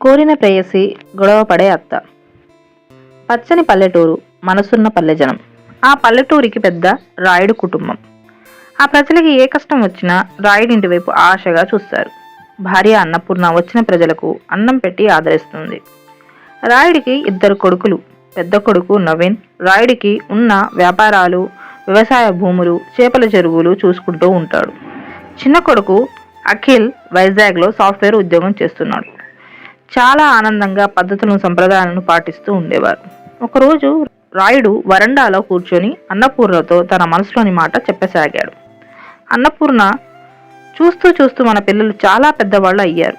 కోరిన ప్రేయసి గొడవ పడే అత్త. పచ్చని పల్లెటూరు, మనసున్న పల్లెజనం. ఆ పల్లెటూరికి పెద్ద రాయుడు కుటుంబం. ఆ ప్రజలకి ఏ కష్టం వచ్చినా రాయుడింటి వైపు ఆశగా చూస్తారు. భార్య అన్నపూర్ణ వచ్చిన ప్రజలకు అన్నం పెట్టి ఆదరిస్తుంది. రాయుడికి 2 కొడుకులు. పెద్ద కొడుకు నవీన్ రాయుడికి ఉన్న వ్యాపారాలు, వ్యవసాయ భూములు, చేపల చెరువులు చూసుకుంటూ ఉంటాడు. చిన్న కొడుకు అఖిల్ వైజాగ్లో సాఫ్ట్వేర్ ఉద్యోగం చేస్తున్నాడు. చాలా ఆనందంగా పద్ధతులను, సంప్రదాయాలను పాటిస్తూ ఉండేవారు. ఒకరోజు రాయుడు వరండాలో కూర్చొని అన్నపూర్ణతో తన మనసులోని మాట చెప్పసాగాడు. అన్నపూర్ణ, చూస్తూ చూస్తూ మన పిల్లలు చాలా పెద్దవాళ్ళు అయ్యారు.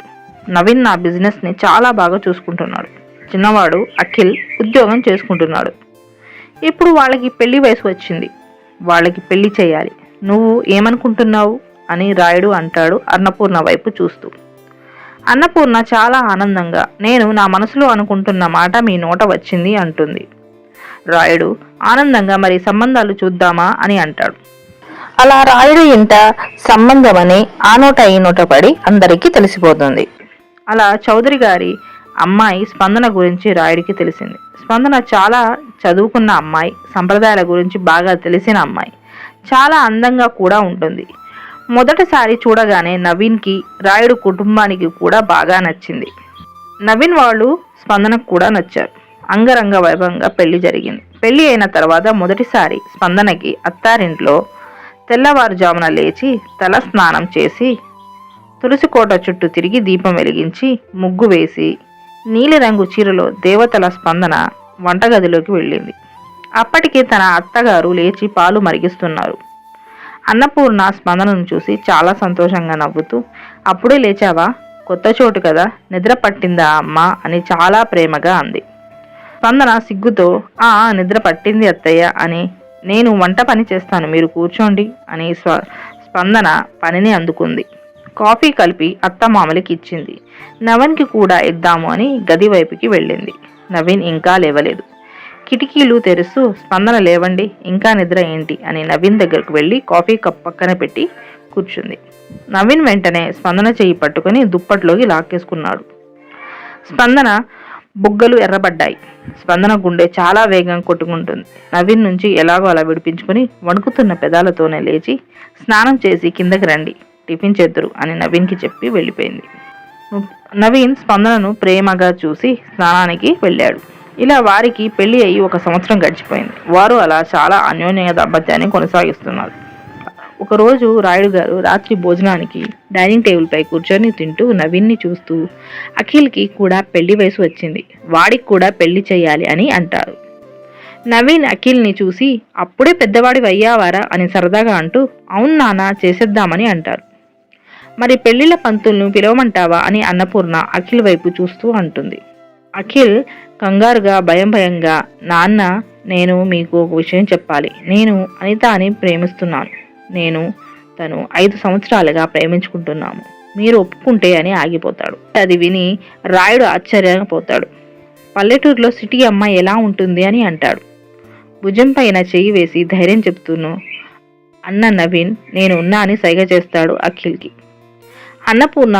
నవీన్ నా బిజినెస్ని చాలా బాగా చూసుకుంటున్నాడు. చిన్నవాడు అఖిల్ ఉద్యోగం చేసుకుంటున్నాడు. ఇప్పుడు వాళ్ళకి పెళ్లి వయసు వచ్చింది. వాళ్ళకి పెళ్లి చేయాలి. నువ్వు ఏమనుకుంటున్నావు అని రాయుడు అంటాడు అన్నపూర్ణ వైపు చూస్తూ. అన్నపూర్ణ చాలా ఆనందంగా, నేను నా మనసులో అనుకుంటున్న మాట మీ నోట వచ్చింది అంటుంది. రాయుడు ఆనందంగా, మరి సంబంధాలు చూద్దామా అని అంటాడు. అలా రాయుడు ఇంట సంబంధమని ఆ నోట ఈ నోట పడి అందరికీ తెలిసిపోతుంది. అలా చౌదరి గారి అమ్మాయి స్పందన గురించి రాయుడికి తెలిసింది. స్పందన చాలా చదువుకున్న అమ్మాయి, సంప్రదాయాల గురించి బాగా తెలిసిన అమ్మాయి, చాలా అందంగా కూడా ఉంటుంది. మొదటిసారి చూడగానే నవీన్కి, రాయుడు కుటుంబానికి కూడా బాగా నచ్చింది. నవీన్ వాళ్ళు స్పందనకు కూడా నచ్చారు. అంగరంగ వైభవంగా పెళ్లి జరిగింది. పెళ్లి అయిన తర్వాత మొదటిసారి స్పందనకి అత్తారింట్లో తెల్లవారుజామున లేచి తల స్నానం చేసి తులసి కోట చుట్టూ తిరిగి దీపం వెలిగించి ముగ్గు వేసి నీలిరంగు చీరలో దేవతల స్పందన వంటగదిలోకి వెళ్ళింది. అప్పటికే తన అత్తగారు లేచి పాలు మరిగిస్తున్నారు. అన్నపూర్ణ స్పందనను చూసి చాలా సంతోషంగా నవ్వుతూ, అప్పుడే లేచావా? కొత్త చోటు కదా, నిద్ర పట్టిందా అమ్మా అని చాలా ప్రేమగా అంది. స్పందన సిగ్గుతో, నిద్ర పట్టింది అత్తయ్య అని, నేను వంట పని చేస్తాను, మీరు కూర్చోండి అని స్పందన పనిని అందుకుంది. కాఫీ కలిపి అత్తమామలకి ఇచ్చింది. నవీన్కి కూడా ఇద్దాము అని గది వైపుకి వెళ్ళింది. నవీన్ ఇంకా లేవలేదు. కిటికీలు తెరుస్తూ, స్పందన లేవండి, ఇంకా నిద్ర ఏంటి అని నవీన్ దగ్గరకు వెళ్ళి కాఫీ కప్ పక్కన పెట్టి కూర్చుంది. నవీన్ వెంటనే స్పందన చెయ్యి పట్టుకుని దుప్పట్లోకి లాక్కేసుకున్నాడు. స్పందన బుగ్గలు ఎర్రబడ్డాయి. స్పందన గుండె చాలా వేగంగా కొట్టుకుంటుంది. నవీన్ నుంచి ఎలాగో అలా విడిపించుకుని వణుకుతున్న పెదాలతోనే లేచి, స్నానం చేసి కిందకి రండి, టిఫిన్ చేద్దురు అని నవీన్కి చెప్పి వెళ్ళిపోయింది. నవీన్ స్పందనను ప్రేమగా చూసి స్నానానికి వెళ్ళాడు. ఇలా వారికి పెళ్లి అయ్యి 1 సంవత్సరం గడిచిపోయింది. వారు అలా చాలా అన్యోన్య దాంపత్యాన్ని కొనసాగిస్తున్నారు. ఒకరోజు రాయుడు గారు రాత్రి భోజనానికి డైనింగ్ టేబుల్పై కూర్చొని తింటూ నవీన్ని చూస్తూ, అఖిల్కి కూడా పెళ్లి వయసు వచ్చింది, వాడికి కూడా పెళ్లి చేయాలి అని అంటారు. నవీన్ అఖిల్ని చూసి, అప్పుడే పెద్దవాడివి అయ్యావారా అని సరదాగా అంటూ, అవును నాన్న, చేసేద్దామని అంటారు. మరి పెళ్లిళ్ళ పంతులను పిలవమంటావా అని అన్నపూర్ణ అఖిల్ వైపు చూస్తూ అంటుంది. అఖిల్ కంగారుగా, భయంగా, నాన్న, నేను మీకు ఒక విషయం చెప్పాలి. నేను అనితని ప్రేమిస్తున్నాను. తను 5 సంవత్సరాలుగా ప్రేమించుకుంటున్నాము. మీరు ఒప్పుకుంటే అని ఆగిపోతాడు. అది విని రాయుడు ఆశ్చర్యపోతాడు. పల్లెటూరులో సిటీ అమ్మాయి ఎలా ఉంటుంది అని అంటాడు. భుజం పైన చెయ్యి వేసి ధైర్యం చెప్తూను అన్న నవీన్, నేను ఉన్నా అని సైగ చేస్తాడు అఖిల్కి. అన్నపూర్ణ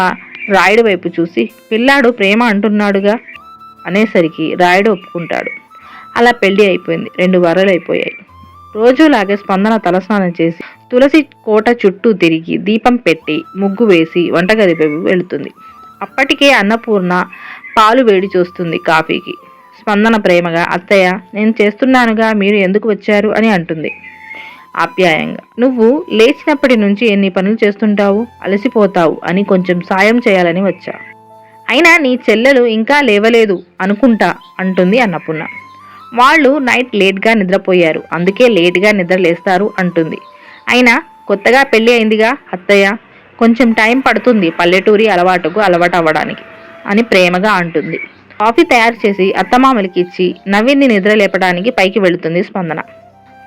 రాయుడు వైపు చూసి, పిల్లాడు ప్రేమ అంటున్నాడుగా అనేసరికి రాయుడు ఒప్పుకుంటాడు. అలా పెళ్లి అయిపోయింది. 2 వారాలు అయిపోయాయి. రోజులాగే స్పందన తలస్నానం చేసి తులసి కోట చుట్టూ తిరిగి దీపం పెట్టి ముగ్గు వేసి వంటగది వైపు వెళుతుంది. అప్పటికే అన్నపూర్ణ పాలు వేడి చేస్తుంది కాఫీకి. స్పందన ప్రేమగా, అత్తయ్య, నేను చేస్తున్నానుగా, మీరు ఎందుకు వచ్చారు అని అంటుంది ఆప్యాయంగా. నువ్వు లేచినప్పటి నుంచి ఎన్ని పనులు చేస్తుంటావు, అలసిపోతావు అని కొంచెం సాయం చేయాలని వచ్చా. అయినా నీ చెల్లెలు ఇంకా లేవలేదు అనుకుంటా అంటుంది అన్నపూర్ణ. వాళ్ళు నైట్ లేట్గా నిద్రపోయారు, అందుకే లేట్గా నిద్ర లేస్తారు అంటుంది. అయినా కొత్తగా పెళ్లి అయిందిగా అత్తయ్య, కొంచెం టైం పడుతుంది పల్లెటూరి అలవాటు అవ్వడానికి అని ప్రేమగా అంటుంది. కాఫీ తయారు చేసి అత్తమామలకి ఇచ్చి నవీన్ని నిద్ర లేపడానికి పైకి వెళుతుంది స్పందన.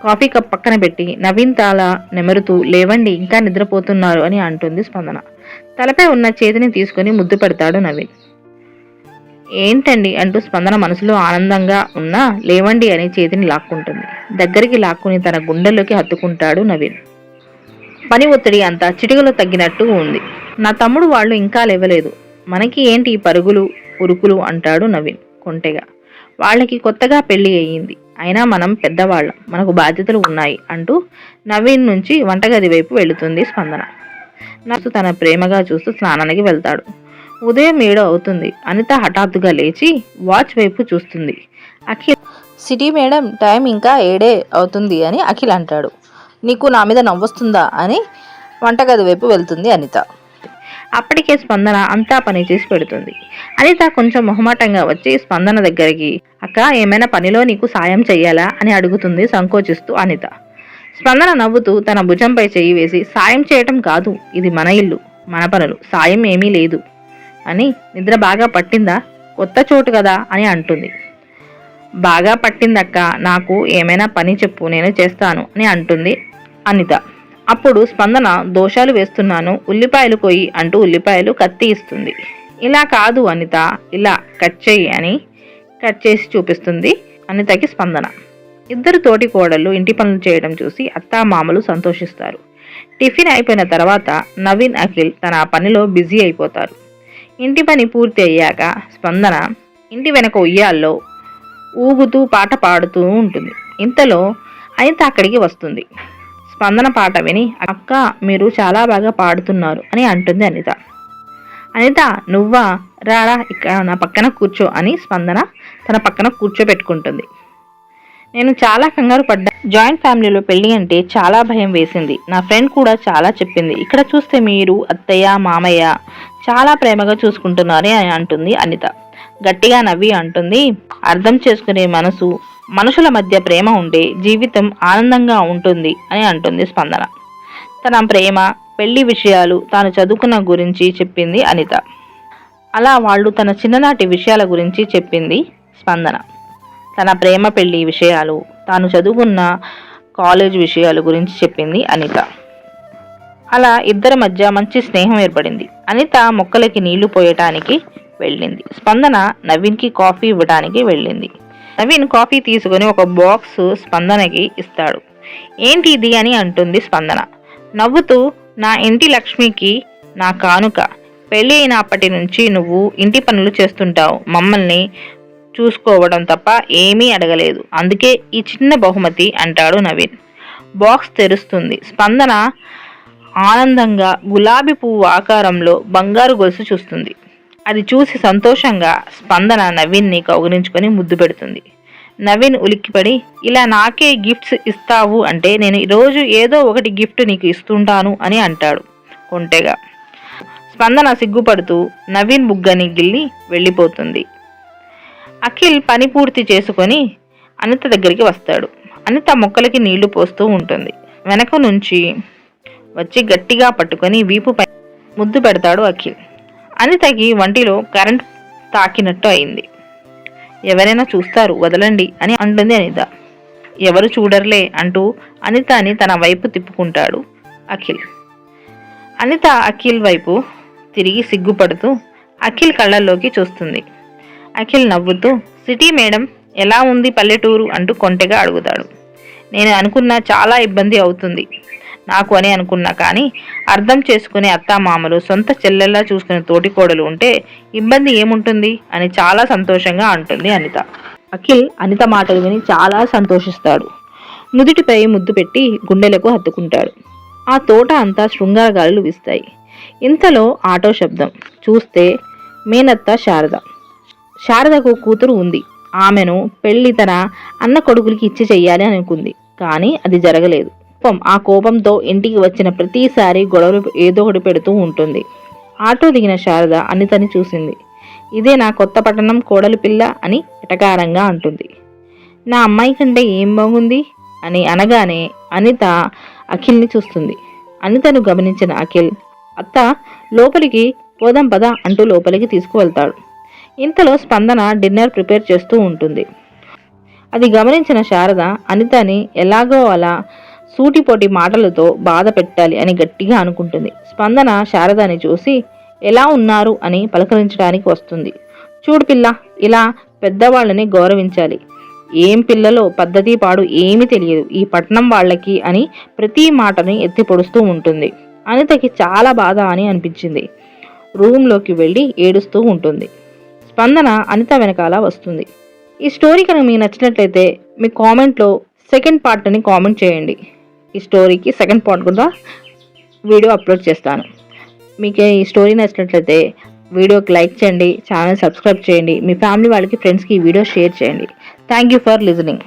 కాఫీ కప్ పక్కన పెట్టి నవీన్ తల నెమరుతూ, లేవండి, ఇంకా నిద్రపోతున్నారు అని అంటుంది స్పందన. తలపై ఉన్న చేతిని తీసుకుని ముద్దు పెడతాడు నవీన్. ఏంటండి అంటూ స్పందన మనసులో ఆనందంగా ఉన్నా లేవండి అని చేతిని లాక్కుంటుంది. దగ్గరికి లాక్కుని తన గుండెల్లోకి హత్తుకుంటాడు నవీన్. పని ఒత్తిడి అంతా చిటికలో తగ్గినట్టు ఉంది. నా తమ్ముడు వాళ్ళు ఇంకా లేవలేదు, మనకి ఏంటి పరుగులు ఉరుకులు అంటాడు నవీన్ కొంటెగా. వాళ్ళకి కొత్తగా పెళ్లి అయ్యింది, అయినా మనం పెద్దవాళ్ళం, మనకు బాధ్యతలు ఉన్నాయి అంటూ నవీన్ నుంచి వంటగది వైపు వెళుతుంది స్పందన. నవ్వుతూ తన ప్రేమగా చూస్తూ స్నానానికి వెళ్తాడు. ఉదయం 7 అవుతుంది. అనిత హఠాత్తుగా లేచి వాచ్ వైపు చూస్తుంది. అఖిల్, సిటీ మేడం, టైం ఇంకా 7 అవుతుంది అని అఖిల్ అంటాడు. నీకు నా మీద నవ్వొస్తుందా అని వంటగది వైపు వెళ్తుంది అనిత. అప్పటికే స్పందన అంతా పని చేసి పెడుతుంది. అనిత కొంచెం మొహమాటంగా వచ్చి స్పందన దగ్గరికి, అక్క ఏమైనా పనిలో నీకు సాయం చెయ్యాలా అని అడుగుతుంది సంకోచిస్తూ అనిత. స్పందన నవ్వుతూ తన భుజంపై చెయ్యి వేసి, సాయం చేయటం కాదు, ఇది మన ఇల్లు, మన పనులు, సాయం ఏమీ లేదు అని. నిద్ర బాగా పట్టిందా? కొత్త చోటు కదా అని అంటుంది. బాగా పట్టిందక్క, నాకు ఏమైనా పని చెప్పు, నేను చేస్తాను అని అంటుంది అనిత. అప్పుడు స్పందన, దోషాలు వేస్తున్నాను, ఉల్లిపాయలు కొయ్యి అంటూ ఉల్లిపాయలు కత్తి ఇస్తుంది. ఇలా కాదు అనిత, ఇలా కట్ చెయ్యి అని కట్ చేసి చూపిస్తుంది అనితకి స్పందన. ఇద్దరు తోటి కోడళ్ళు ఇంటి పనులు చేయడం చూసి అత్తామామలు సంతోషిస్తారు. టిఫిన్ అయిపోయిన తర్వాత నవీన్, అఖిల్ తన పనిలో బిజీ అయిపోతారు. ఇంటి పని పూర్తి అయ్యాక స్పందన ఇంటి వెనక ఉయ్యాల్లో ఊగుతూ పాట పాడుతూ ఉంటుంది. ఇంతలో అనిత అక్కడికి వస్తుంది. స్పందన పాట విని, అక్క మీరు చాలా బాగా పాడుతున్నారు అని అంటుంది అనిత. అనిత, నువ్వా, రారా ఇక్కడ నా పక్కన కూర్చో అని స్పందన తన పక్కన కూర్చోబెట్టుకుంటుంది. నేను చాలా కంగారు పడ్డా, జాయింట్ ఫ్యామిలీలో పెళ్లి అంటే చాలా భయం వేసింది, నా ఫ్రెండ్ కూడా చాలా చెప్పింది, ఇక్కడ చూస్తే మీరు అత్తయ్య మామయ్య చాలా ప్రేమగా చూసుకుంటున్నారే అని అంటుంది అనిత. గట్టిగా నవ్వి అంటుంది, అర్థం చేసుకునే మనసు, మనుషుల మధ్య ప్రేమ ఉంటే జీవితం ఆనందంగా ఉంటుంది అని అంటుంది స్పందన. తన ప్రేమ, పెళ్లి విషయాలు, తాను చదువుకున్న గురించి చెప్పింది అనిత. అలా వాళ్ళు తన చిన్ననాటి విషయాల గురించి చెప్పింది స్పందన. తన ప్రేమ, పెళ్లి విషయాలు, తాను చదువుకున్న కాలేజ్ విషయాల గురించి చెప్పింది అనిత. అలా ఇద్దరి మధ్య మంచి స్నేహం ఏర్పడింది. అనిత మొక్కలకి నీళ్లు పోయటానికి వెళ్ళింది. స్పందన నవీన్కి కాఫీ ఇవ్వడానికి వెళ్ళింది. నవీన్ కాఫీ తీసుకుని ఒక బాక్స్ స్పందనకి ఇస్తాడు. ఏంటి ఇది అని అంటుంది స్పందన నవ్వుతూ. నా ఇంటి లక్ష్మికి నా కానుక, పెళ్ళి అయినప్పటి నుంచి నువ్వు ఇంటి పనులు చేస్తుంటావు, మమ్మల్ని చూసుకోవడం తప్ప ఏమీ అడగలేదు, అందుకే ఈ చిన్న బహుమతి అంటాడు నవీన్. బాక్స్ తెరుస్తుంది. స్పందన ఆనందంగా గులాబీ పువ్వు ఆకారంలో బంగారు గొలుసు చూస్తుంది. అది చూసి సంతోషంగా స్పందన నవీన్ని కౌగిలించుకొని ముద్దు పెడుతుంది. నవీన్ ఉలిక్కిపడి, ఇలా నాకే గిఫ్ట్స్ ఇస్తావు అంటే నేను ఈరోజు ఏదో ఒకటి గిఫ్ట్ నీకు ఇస్తుంటాను అని అంటాడు కొంటెగా. స్పందన సిగ్గుపడుతూ నవీన్ బుగ్గని గిల్లి వెళ్ళిపోతుంది. అఖిల్ పని పూర్తి చేసుకొని అనిత దగ్గరికి వస్తాడు. అనిత మొక్కలకి నీళ్లు పోస్తూ ఉంటుంది. వెనక నుంచి వచ్చి గట్టిగా పట్టుకొని వీపుపై ముద్దు పెడతాడు అఖిల్. అనితకి వంటిలో కరెంట్ తాకినట్టు అయింది. ఎవరైనా చూస్తారు, వదలండి అని అంటుంది అనిత. ఎవరు చూడర్లే అంటూ అనితని తన వైపు తిప్పుకుంటాడు అఖిల్. అనిత అఖిల్ వైపు తిరిగి సిగ్గుపడుతూ అఖిల్ కళ్ళల్లోకి చూస్తుంది. అఖిల్ నవ్వుతూ, సిటీ మేడం, ఎలా ఉంది పల్లెటూరు అంటూ కొంటెగా అడుగుతాడు. నేను అనుకున్నా చాలా ఇబ్బంది అవుతుంది నాకు అని అనుకున్నా, కానీ అర్థం చేసుకునే అత్తామామలు, సొంత చెల్లెల్లా చూసుకునే తోటికోడలు ఉంటే ఇబ్బంది ఏముంటుంది అని చాలా సంతోషంగా అంటుంది అనిత. అఖిల్ అనిత మాటలు విని చాలా సంతోషిస్తాడు. నుదుటిపై ముద్దు పెట్టి గుండెలకు హత్తుకుంటాడు. ఆ తోట అంతా శృంగార గాలులు వీస్తాయి. ఇంతలో ఆటో శబ్దం. చూస్తే మేనత్త శారద. శారదకు కూతురు ఉంది. ఆమెను పెళ్లి తన అన్న కొడుకులకి ఇచ్చి చెయ్యాలి అనుకుంది, కానీ అది జరగలేదు. ఆ కోపంతో ఇంటికి వచ్చిన ప్రతిసారి గొడవలు ఏదో ఒకటి పెడుతూ ఉంటుంది. ఆటో దిగిన శారద అనితని చూసింది. ఇదే నా కొత్త పట్టణం కోడలు పిల్ల అని ఎటకారంగా అంటుంది. నా అమ్మాయి కంటే ఏం బాగుంది అని అనగానే అనిత అఖిల్ని చూస్తుంది. అనితను గమనించిన అఖిల్, అత్త లోపలికి పోదాం పద అంటూ లోపలికి తీసుకువెళ్తాడు. ఇంతలో స్పందన డిన్నర్ ప్రిపేర్ చేస్తూ ఉంటుంది. అది గమనించిన శారద అనితని ఎలాగో అలా సూటిపోటి మాటలతో బాధ పెట్టాలి అని గట్టిగా అనుకుంటుంది. స్పందన శారదని చూసి ఎలా ఉన్నారు అని పలకరించడానికి వస్తుంది. చూడు పిల్ల, ఇలా పెద్దవాళ్ళని గౌరవించాలి, ఏం పిల్లలో పద్ధతి పాడు ఏమీ తెలియదు ఈ పట్నం వాళ్ళకి అని ప్రతి మాటని ఎత్తి పొడుస్తూ ఉంటుంది. అనితకి చాలా బాధ అని అనిపించింది. రూమ్లోకి వెళ్ళి ఏడుస్తూ ఉంటుంది. స్పందన అనిత వెనకాల వస్తుంది. ఈ స్టోరీ కనుక మీకు నచ్చినట్లయితే మీ కామెంట్లో సెకండ్ పార్ట్ అని కామెంట్ చేయండి. ఈ స్టోరీకి సెకండ్ పార్ట్ కూడా వీడియో అప్లోడ్ చేస్తాను. మీకు ఈ స్టోరీ నచ్చినట్లయితే వీడియోకి లైక్ చేయండి, ఛానల్ సబ్స్క్రైబ్ చేయండి, మీ ఫ్యామిలీ వాళ్ళకి ఫ్రెండ్స్కి ఈ వీడియో షేర్ చేయండి. Thank you for listening.